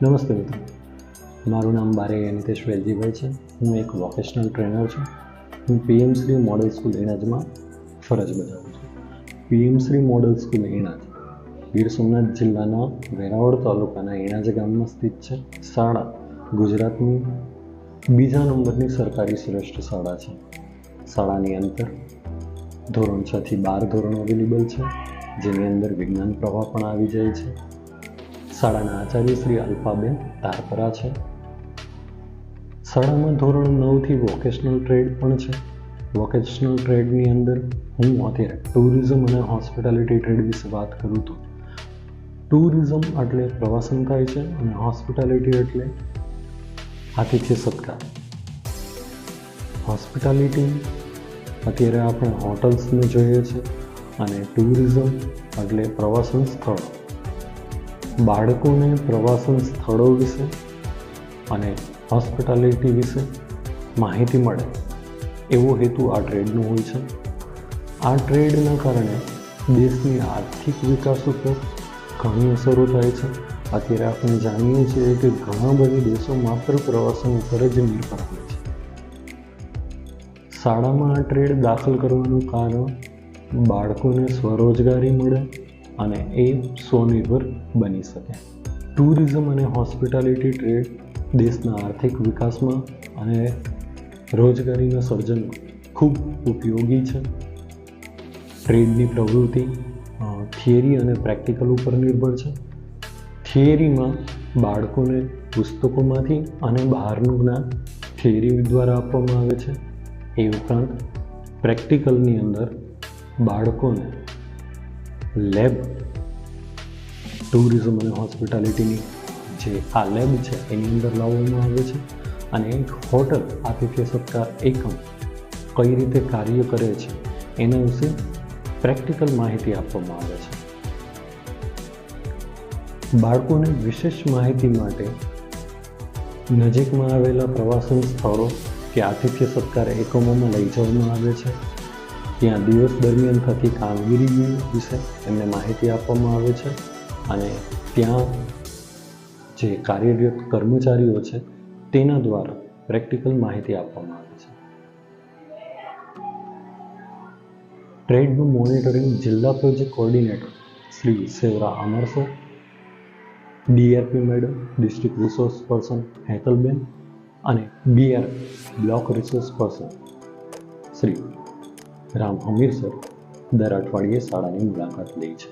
નમસ્તે મિત્રો, મારું નામ બારૈયા નિતેશ વેલજીભાઈ છે. હું એક વોકેશનલ ટ્રેનર છું. હું પીએમશ્રી મોડલ સ્કૂલ એણાજમાં ફરજ બજાવું છું. પીએમશ્રી મોડલ સ્કૂલ એણાજ ગીર સોમનાથ જિલ્લાના વેરાવળ તાલુકાના એણાજ ગામમાં સ્થિત છે. શાળા ગુજરાતની બીજા નંબરની સરકારી શ્રેષ્ઠ શાળા છે. શાળાની અંદર ધોરણ 6 થી 12 ધોરણ અવેલેબલ છે, જેની અંદર વિજ્ઞાન પ્રવાહ પણ આવી જાય છે. શાળાના આચાર્ય શ્રી અલ્પાબેન તારપરા છે. શાળામાં ધોરણ 9 થી વોકેશનલ ટ્રેડ પણ છે. વોકેશનલ ટ્રેડની અંદર હું અત્યારે ટુરિઝમ અને હોસ્પિટાલિટી ટ્રેડ વિશે વાત કરું તો ટુરિઝમ એટલે પ્રવાસન થાય છે અને હોસ્પિટાલિટી એટલે આતિથ્ય સત્કાર. હોસ્પિટાલિટી અત્યારે આપણે હોટલ્સને જોઈએ છે અને ટુરિઝમ એટલે પ્રવાસન સ્થળ. બાળકોને પ્રવાસન સ્થળો વિશે અને હોસ્પિટાલિટી વિશે માહિતી મળે એવો હેતુ આ ટ્રેડનો હોય છે. આ ટ્રેડના કારણે દેશની આર્થિક વિકાસ ઉપર ઘણી અસરો થાય છે. અત્યારે આપણે જાણીએ છીએ કે ઘણા બધા દેશો માત્ર પ્રવાસન ઉપર જ નિર્ભર હોય છે. શાળામાં આ ટ્રેડ દાખલ કરવાનું કારણ બાળકોને સ્વરોજગારી મળે અને એ સ્વનિર્ભર બની શકે. ટુરિઝમ અને હોસ્પિટાલિટી ટ્રેડ દેશના આર્થિક વિકાસમાં અને રોજગારીના સર્જનમાં ખૂબ ઉપયોગી છે. ટ્રેડની પ્રવૃત્તિ થિયરી અને પ્રેક્ટિકલ ઉપર નિર્ભર છે. થિયરીમાં બાળકોને પુસ્તકોમાંથી અને બહારનું જ્ઞાન થિયરી દ્વારા આપવામાં આવે છે. એ ઉપરાંત પ્રેક્ટિકલની અંદર બાળકોને લેબ, ટુરિઝમ અને હોસ્પિટાલિટીની જે આ લેબ છે એની અંદર લાવવામાં આવે છે અને એક હોટલ આતિથ્ય સત્કાર એકમ કઈ રીતે કાર્ય કરે છે એના વિશે પ્રેક્ટિકલ માહિતી આપવામાં આવે છે. બાળકોને વિશેષ માહિતી માટે નજીકમાં આવેલા પ્રવાસન સ્થળો કે આતિથ્ય સત્કાર એકમોમાં લઈ જવામાં આવે છે. ત્યાં દિવસ દરમિયાન થતી કામગીરી વિશે એમને માહિતી આપવામાં આવે છે અને ત્યાં જે કાર્યરત કર્મચારીઓ છે તેના દ્વારા પ્રેક્ટિકલ માહિતી આપવામાં આવે છે. ટ્રેડનું મોનિટરિંગ જિલ્લા project coordinator Shri Sevra Amar sir, DRP madam, district resource person Hetalben અને BR block resource person Shri Ram Hamir sir દર અઠવાડિયે શાળાની મુલાકાત લે છે.